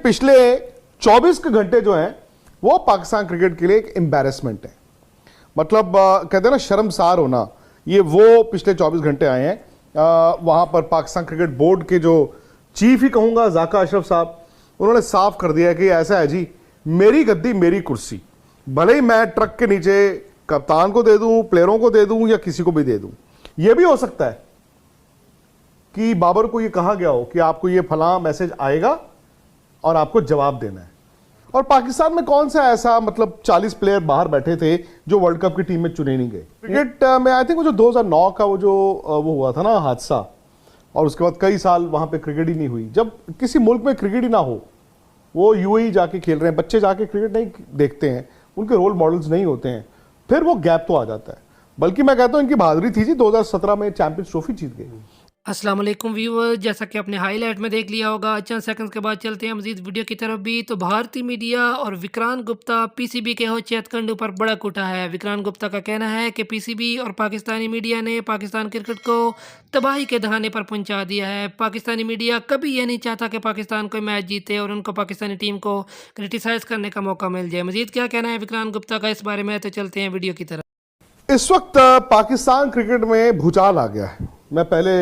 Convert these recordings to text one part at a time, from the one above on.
पिछले 24 के घंटे जो हैं वो पाकिस्तान क्रिकेट के लिए एक एम्बैरेसमेंट है। मतलब कहते हैं ना शर्मसार होना, ये वो पिछले 24 घंटे आए हैं। वहां पर पाकिस्तान क्रिकेट बोर्ड के जो चीफ ही कहूंगा ज़ाका अशरफ साहब, उन्होंने साफ कर दिया कि ऐसा है जी, मेरी गद्दी मेरी कुर्सी, भले ही मैं ट्रक के नीचे कप्तान को दे दूं, प्लेयरों को दे दूं या किसी को भी दे दूं। यह भी हो सकता है कि बाबर को यह कहा गया हो कि आपको यह फलां मैसेज आएगा और आपको जवाब देना है। और पाकिस्तान में कौन सा ऐसा मतलब 40 प्लेयर बाहर बैठे थे जो वर्ल्ड कप की टीम में चुने नहीं गए। क्रिकेट में आई थिंक वो जो 2009 का वो हुआ था ना हादसा, और उसके बाद कई साल वहां पे क्रिकेट ही नहीं हुई। जब किसी मुल्क में क्रिकेट ही ना हो, वो यूएई जाके खेल रहे हैं, बच्चे जाके क्रिकेट नहीं देखते हैं, उनके रोल मॉडल्स नहीं होते हैं, फिर वो गैप तो आ जाता है। बल्कि मैं कहता हूं इनकी बहादुरी थी जी, 2017 में चैंपियंस ट्रॉफी जीत गए। अस्सलाम वालेकुम व्यूअर्स, जैसा कि आपने हाईलाइट में देख लिया होगा, चंद सेकंड्स के बाद चलते हैं मजीद वीडियो की तरफ भी। तो भारतीय मीडिया और विक्रांत गुप्ता पीसीबी के हौचियतकंड पर भड़क उठा है। विक्रांत गुप्ता का कहना है कि पीसीबी और पाकिस्तानी मीडिया ने पाकिस्तान क्रिकेट को तबाही के दहाने पर पहुंचा दिया है। पाकिस्तानी मीडिया कभी यह नहीं चाहता कि पाकिस्तान कोई मैच जीते और उनको पाकिस्तानी टीम को क्रिटिसाइज करने का मौका मिल जाए। मजीद क्या कहना है विक्रांत गुप्ता का इस बारे में, तो चलते हैं वीडियो की तरफ। इस वक्त पाकिस्तान क्रिकेट में भूचाल आ गया है। मैं पहले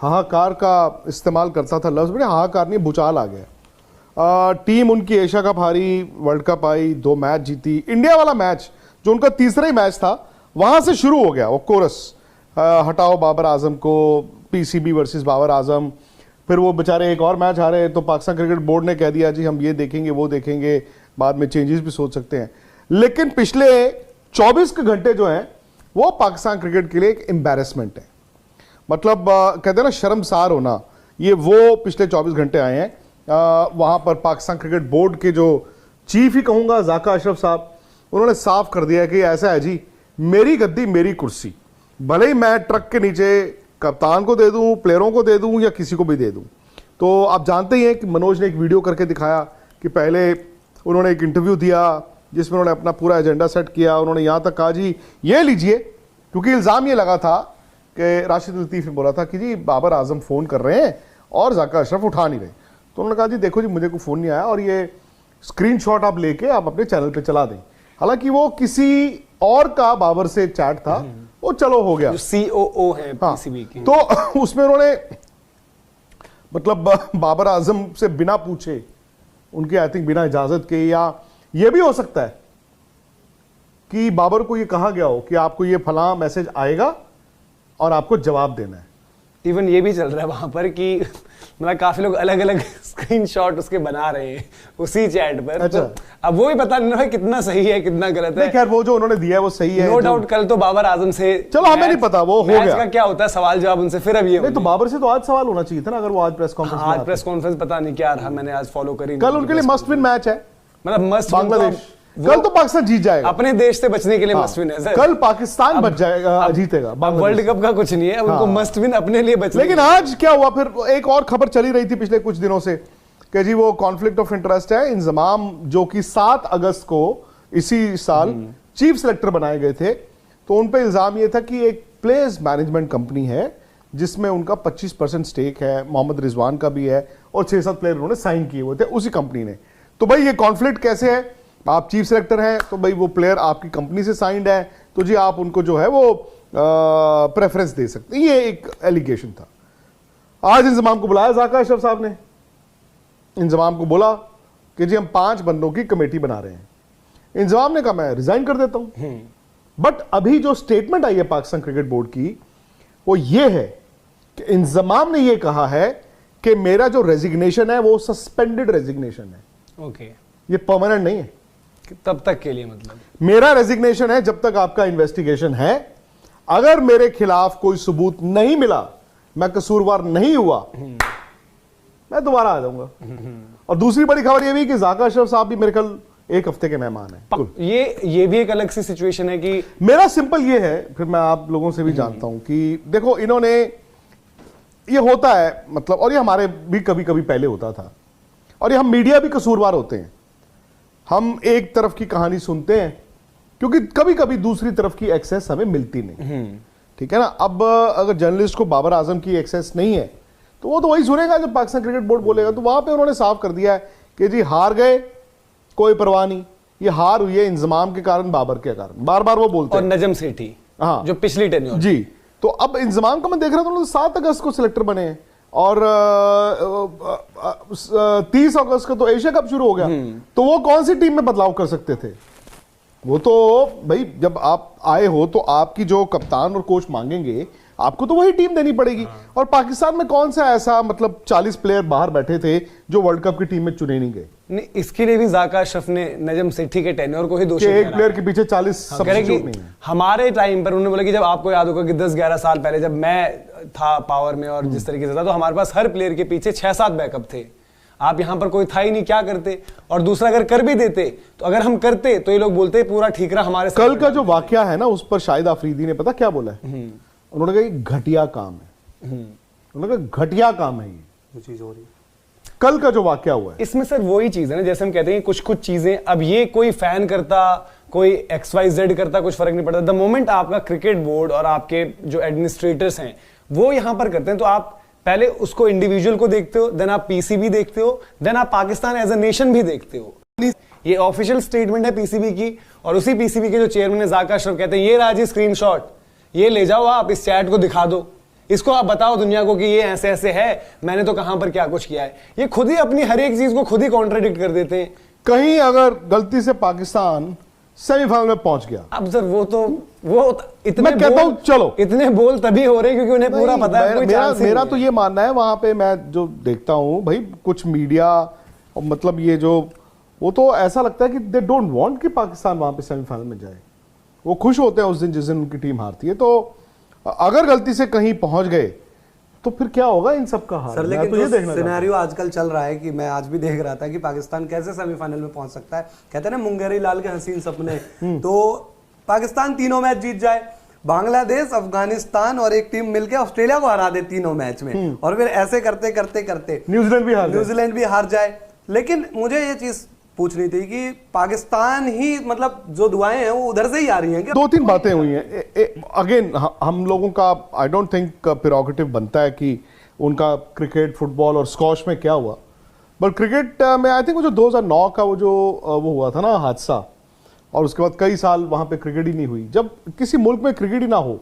हाहाकार का इस्तेमाल करता था लफ्ज़, बड़े हाहाकार नहीं, भूचाल आ गया। टीम उनकी एशिया कप हारी, वर्ल्ड कप आई, 2 मैच जीती। इंडिया वाला मैच जो उनका तीसरा ही मैच था, वहां से शुरू हो गया वो कोरस, हटाओ बाबर आजम को, पीसीबी वर्सेस बाबर आजम। फिर वो बेचारे एक और मैच हारे तो पाकिस्तान क्रिकेट बोर्ड ने कह दिया जी हम ये देखेंगे वो देखेंगे, बाद में चेंजेस भी सोच सकते हैं। लेकिन पिछले 24 के घंटे जो हैं वो पाकिस्तान क्रिकेट के लिए एक एम्बैरेसमेंट है। मतलब कहते हैं ना शर्मसार होना, ये वो पिछले 24 घंटे आए हैं। वहां पर पाकिस्तान क्रिकेट बोर्ड के जो चीफ ही कहूंगा ज़ाका अशरफ साहब, उन्होंने साफ कर दिया कि ऐसा है जी, मेरी गद्दी मेरी कुर्सी, भले ही मैं ट्रक के नीचे कप्तान को दे दूं, प्लेयरों को दे दूं या किसी को भी दे दूं। तो आप जानते ही हैं कि मनोज ने एक वीडियो करके दिखाया कि पहले उन्होंने एक इंटरव्यू दिया जिसमें उन्होंने अपना पूरा एजेंडा सेट किया। उन्होंने यहाँ तक कहा जी ये लीजिए, क्योंकि इल्ज़ाम ये लगा था कि राशिद लतीफ़ ने बोला था कि जी बाबर आजम फ़ोन कर रहे हैं और ज़ाका अशरफ उठा नहीं रहे। तो उन्होंने कहा जी देखो जी मुझे कोई फ़ोन नहीं आया और ये स्क्रीनशॉट आप लेके आप अपने चैनल पे चला दें। हालांकि वो किसी और का बाबर से चैट था, वो चलो हो गया, COO है पीसीबी की। तो उसमें उन्होंने मतलब बाबर आजम से बिना पूछे, उनके आई थिंक बिना इजाज़त के, या ये भी हो सकता है कि बाबर को ये कहा गया हो कि आपको ये फलां मैसेज आएगा और आपको जवाब देना है। इवन ये भी चल रहा है वहां पर कि मतलब काफी लोग अलग अलग स्क्रीनशॉट उसके बना रहे हैं उसी चैट पर। अच्छा। तो अब वो भी पता नहीं है कितना सही है कितना गलत है। खैर वो जो उन्होंने दिया है वो सही है। नो डाउट कल तो बाबर आजम से, चलो हमें नहीं पता वो हो गया का क्या होता है सवाल जवाब उनसे, फिर अब ये नहीं तो बाबर से तो आज सवाल होना चाहिए था ना, अगर वो आज प्रेस कॉन्फ्रेंस आज प्रेस कॉन्फ्रेंस पता नहीं क्या रहा, मैंने आज फॉलो करी। कल उनके लिए मस्ट विन मैच है, मतलब मस्ट बांग्लादेश। कल तो पाकिस्तान जीत जाएगा, अपने देश से बचने के लिए मस्ट विन है सर। कल पाकिस्तान बच जाएगा, जीतेगा। वर्ल्ड कप का कुछ नहीं है, उनको मस्ट विन अपने लिए बचने। लेकिन आज क्या हुआ, फिर एक और खबर चली रही थी पिछले कुछ दिनों से कि जी वो कॉन्फ्लिक्ट ऑफ इंटरेस्ट है। इंजमाम जो कि 7 अगस्त को इसी साल चीफ सेलेक्टर बनाए गए थे, तो उन पे इल्जाम ये था कि एक प्लेयर्स मैनेजमेंट कंपनी है जिसमें उनका 25% स्टेक है, मोहम्मद रिजवान का भी है, और 6-7 प्लेयर उन्होंने साइन किए हुए थे उसी कंपनी ने। तो भाई ये कॉन्फ्लिक्ट कैसे है, आप चीफ सेलेक्टर हैं तो भाई वो प्लेयर आपकी कंपनी से साइंड है, तो जी आप उनको जो है वो प्रेफरेंस दे सकते हैं। ये एक एलिगेशन था। आज इंजमाम को बुलाया ज़ाका अशरफ साहब ने, इंजमाम को बोला कि जी हम 5 बंदों की कमेटी बना रहे हैं। इंजमाम ने कहा मैं रिजाइन कर देता हूं। बट अभी जो स्टेटमेंट आई है पाकिस्तान क्रिकेट बोर्ड की, वो ये है कि इंजमाम ने ये कहा है कि मेरा जो रेजिग्नेशन है वो सस्पेंडेड रेजिग्नेशन है। ओके, ये परमानेंट नहीं है। तब तक के लिए मतलब मेरा रेजिग्नेशन है जब तक आपका इन्वेस्टिगेशन है। अगर मेरे खिलाफ कोई सबूत नहीं मिला, मैं कसूरवार नहीं हुआ, मैं दोबारा आ जाऊंगा। और दूसरी बड़ी खबर यह भी कि ज़ाका अशरफ साहब भी मेरे कल 1 हफ्ते के मेहमान हैं। ये भी एक अलग सी सिचुएशन है कि मेरा सिंपल ये है, फिर मैं आप लोगों से भी जानता हूं कि देखो इन्होंने, ये होता है मतलब, और ये हमारे भी कभी कभी पहले होता था, और ये हम मीडिया भी कसूरवार होते हैं। हम एक तरफ की कहानी सुनते हैं क्योंकि कभी कभी दूसरी तरफ की एक्सेस हमें मिलती नहीं, ठीक है ना। अब अगर जर्नलिस्ट को बाबर आजम की एक्सेस नहीं है तो वो तो वही सुनेगा जब पाकिस्तान क्रिकेट बोर्ड बोलेगा। तो वहां पे उन्होंने साफ कर दिया है कि जी हार गए कोई परवाह नहीं, ये हार हुई है इंजमाम के कारण, बाबर के कारण, बार बार वो बोलते और हैं। नजम सेठी, हाँ जो पिछली टेन्योर जी, तो अब इंजमाम का मैं देख रहा था, 7 अगस्त को सिलेक्टर बने हैं और 30 अगस्त को तो एशिया कप शुरू हो गया। तो वो कौन सी टीम में बदलाव कर सकते थे? वो तो भाई जब आप आए हो तो आपकी जो कप्तान और कोच मांगेंगे आपको तो वही टीम देनी पड़ेगी। और पाकिस्तान में कौन सा ऐसा मतलब 40 प्लेयर बाहर बैठे थे जो वर्ल्ड कप की टीम में चुने नहीं गए? नहीं, इसके लिए भी जाका अशरफ ने नजम सेठी के टेन्योर को ही दोषी कि एक ठहराया। प्लेयर के पीछे 40 कह रहे सब्स्टिट्यूट कि नहीं है। हमारे टाइम पर उन्होंने बोला कि जब आपको याद होगा कि 10-11 साल पहले जब मैं था पावर में और जिस तरीके से था, तो हमारे पास हर प्लेयर के पीछे 6-7 बैकअप थे। आप यहां पर कोई था ही नहीं, क्या करते? और दूसरा अगर कर भी देते तो अगर हम करते तो ये लोग बोलते पूरा ठीक रहा हमारे कल का जो वाकया है ना, उस पर शाहिद आफरीदी ने पता क्या बोला है? उन्होंने कहा ये घटिया काम है। उन्होंने कहा घटिया काम है ये चीज हो रही है। कल का जो वाकया हुआ है। इसमें सर वही चीज है ना, जैसे हम कहते हैं कुछ कुछ चीजें, अब ये कोई फैन करता, कोई XYZ करता, कुछ फर्क नहीं पड़ता। द मोमेंट आपका क्रिकेट बोर्ड और आपके जो एडमिनिस्ट्रेटर्स हैं वो यहां पर करते हैं, तो आप पहले उसको इंडिविजुअल को देखते हो, देन आप PCB देखते हो, देन आप पाकिस्तान एज अ नेशन भी देखते हो। ये ऑफिशियल स्टेटमेंट है PCB की, और उसी PCB के जो चेयरमैन है जाका अशरफ कहते हैं ये राजी स्क्रीनशॉट, ये ले जाओ आप इस चैट को दिखा दो, इसको आप बताओ दुनिया को कि ये ऐसे ऐसे है, मैंने तो कहां पर क्या कुछ किया है। ये खुद ही अपनी हर एक चीज को खुद ही कॉन्ट्राडिक्ट कर देते हैं। कहीं अगर गलती से पाकिस्तान सेमीफाइनल में पहुंच गया, अब सर वो इतने मैं कहता हूं चलो, इतने बोल तभी हो रहे हैं क्योंकि उन्हें पूरा पता है कोई चांस ही मेरा नहीं तो है। ये मानना है, वहां पे मैं जो देखता हूं भाई कुछ मीडिया और मतलब ये जो वो तो ऐसा लगता है कि दे डोंट वांट कि पाकिस्तान वहां पे सेमीफाइनल में जाए। वो खुश होते हैं उस दिन जिस दिन उनकी टीम हारती है। तो अगर गलती से कहीं पहुंच गए तो फिर क्या होगा इन सब का हाल? सर मैं लेकिन तो ये जो देखना चाहता हूं। सिनेरियो आजकल चल रहा है कि मैं आज भी देख रहा था कि पाकिस्तान कैसे सेमीफाइनल में पहुंच सकता है। कहते हैं ना मुंगेरी लाल के हसीन सपने, तो पाकिस्तान तीनों मैच जीत जाए, बांग्लादेश, अफगानिस्तान और एक टीम मिलकर ऑस्ट्रेलिया को हरा दे तीनों मैच में, और फिर ऐसे करते करते करते न्यूजीलैंड भी हार जाए। लेकिन मुझे ये चीज पूछनी थी कि पाकिस्तान ही मतलब जो दुआएं हैं वो उधर से ही आ रही हैं क्या? 2-3 बातें हुई हैं। अगेन हम लोगों का आई डोंट थिंक प्रेरोगेटिव बनता है कि उनका क्रिकेट, फुटबॉल और स्क्वॉश में क्या हुआ, बट क्रिकेट में आई थिंक वो जो 2009 का वो हुआ था ना हादसा, और उसके बाद कई साल वहां पे क्रिकेट ही नहीं हुई। जब किसी मुल्क में क्रिकेट ही ना हो,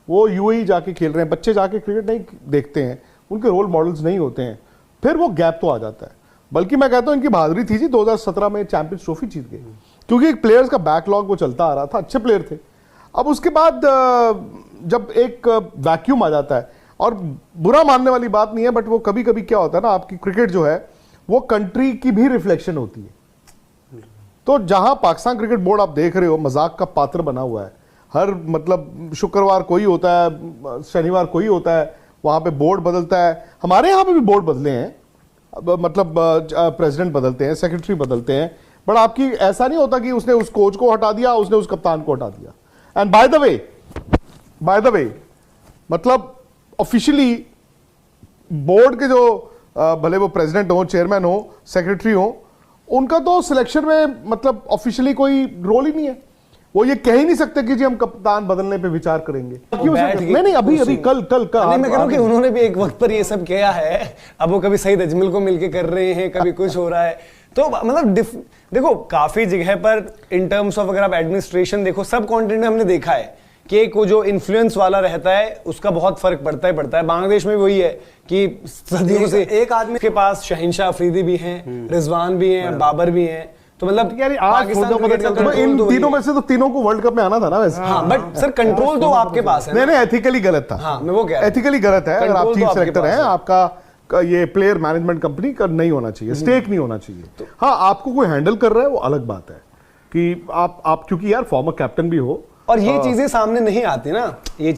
वो यूएई जाके खेल रहे हैं, बच्चे जाके क्रिकेट नहीं देखते हैं, उनके रोल मॉडल्स नहीं होते हैं, फिर वो गैप तो आ जाता है। बल्कि मैं कहता हूं इनकी बहादुरी थी जी 2017 में चैंपियंस ट्रॉफी जीत गए, क्योंकि एक प्लेयर्स का बैकलॉग वो चलता आ रहा था, अच्छे प्लेयर थे। अब उसके बाद जब एक वैक्यूम आ जाता है, और बुरा मानने वाली बात नहीं है, बट वो कभी कभी क्या होता है ना, आपकी क्रिकेट जो है वो कंट्री की भी रिफ्लेक्शन होती है। तो जहां पाकिस्तान क्रिकेट बोर्ड आप देख रहे हो मजाक का पात्र बना हुआ है, हर मतलब शुक्रवार कोई होता है, शनिवार कोई होता है, वहां पे बोर्ड बदलता है। हमारे यहाँ पे भी बोर्ड बदले हैं, मतलब प्रेसिडेंट बदलते हैं, सेक्रेटरी बदलते हैं, बट आपकी ऐसा नहीं होता कि उसने उस कोच को हटा दिया, उसने उस कप्तान को हटा दिया। एंड बाय द वे मतलब ऑफिशियली बोर्ड के जो भले वो प्रेसिडेंट हो, चेयरमैन हो, सेक्रेटरी हो, उनका तो सिलेक्शन में मतलब ऑफिशियली कोई रोल ही नहीं है। वो ये कह ही नहीं सकते कि जी हम कप्तान बदलने पे विचार करेंगे। नहीं अभी कल नहीं, मैं कह रहा हूं कि उन्होंने भी एक वक्त पर ये सब किया है। अब वो कभी सईद अजमल को मिलके कर रहे हैं, कभी कुछ हो रहा है, तो मतलब देखो काफी जगह पर इन टर्म्स ऑफ अगर आप एडमिनिस्ट्रेशन देखो, सब कॉन्टिनेंट में हमने देखा है कि एक वो जो इन्फ्लुएंस वाला रहता है उसका बहुत फर्क पड़ता है। बांग्लादेश में वही है कि सदियों से एक आदमी के पास शहंशाह अफरीदी भी हैं, रिजवान भी हैं, बाबर भी हैं, तो मतलब यार इन तीनों में से तो तीनों को वर्ल्ड कप में आना था ना वैसे। हाँ, बट सर कंट्रोल तो आपके पास है। नहीं एथिकली गलत था। हाँ, मैं वो कह रहा हूं एथिकली गलत है। अगर आप चीफ सेलेक्टर हैं, आपका ये प्लेयर मैनेजमेंट कंपनी का नहीं होना चाहिए, स्टेक नहीं होना चाहिए। हाँ, आपको कोई हैंडल कर रहा है वो अलग बात है कि आप क्योंकि यार फॉर्मर कैप्टन भी हो, और ये चीजें सामने नहीं आती ना, ये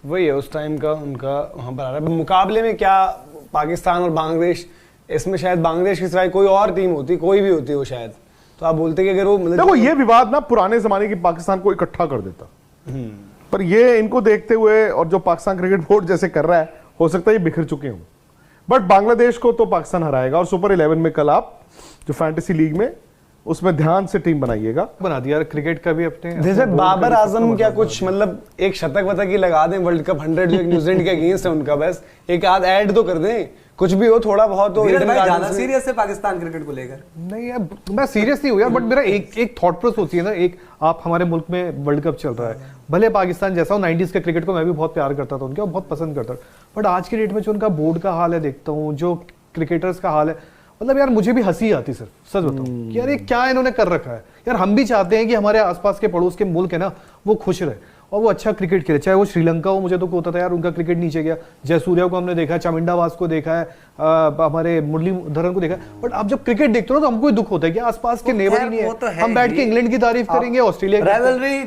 वही है उस टाइम का उनका वहां पर आ रहा है। मुकाबले में क्या पाकिस्तान और बांग्लादेश, इसमें शायद बांग्लादेश की सिवाय कोई और टीम होती, कोई भी होती वो शायद, तो आप बोलते कि अगर वो देखो ये विवाद ना पुराने जमाने की पाकिस्तान को इकट्ठा कर देता, पर ये इनको देखते हुए और जो पाकिस्तान क्रिकेट बोर्ड जैसे कर रहा है, हो सकता है ये बिखर चुके हों। बट बांग्लादेश को तो पाकिस्तान हराएगा, और सुपर 11 में कल आप जो फैंटेसी लीग में उसमें ध्यान से टीम बनाइएगा। बना दिया क्रिकेट का भी अपने जैसे बाबर आजम क्या कुछ मतलब एक शतक वतक ही लगा दें वर्ल्ड कप 100 जो न्यूजीलैंड के अगेंस्ट है उनका, बस एक आध ऐड तो कर दें, कुछ भी हो थोड़ा बहुत तो धीरज ईडन भाई ज्यादा गार्डन्स में- सीरियस है पाकिस्तान क्रिकेट को लेकर। नहीं यार, मैं सीरियस नहीं हूँ यार, बट मेरा एक थॉट प्रोसेस होती है ना, एक आप हमारे मुल्क में वर्ल्ड कप चल रहा है, भले पाकिस्तान जैसा हो, 90s के क्रिकेट को मैं भी बहुत प्यार करता था उनके और बहुत पसंद करता था, बट आज के डेट में जो उनका बोर्ड का हाल है देखता हूँ, जो क्रिकेटर्स का हाल है, मतलब यार मुझे भी हंसी आती सिर्फ, सच बताऊं कि यार ये क्या इन्होंने कर रखा है। यार हम भी चाहते हैं कि हमारे आसपास के पड़ोस के मुल्क है ना, वो खुश रहे और वो अच्छा क्रिकेट खेले, चाहे वो श्रीलंका हो। मुझे तो होता था यार उनका क्रिकेट नीचे गया, जयसूर्या को हमने देखा है, चामिंडावास को देखा है, हमारे मुरलीधरन को देखा है, बट अब जब क्रिकेट देखते हो ना तो हमको ही दुख होता है कि आसपास के नेबर ही नहीं वो तो है। है हम बैठ के ही। इंग्लैंड की तारीफ करेंगे, ऑस्ट्रेलिया की। राइवलरी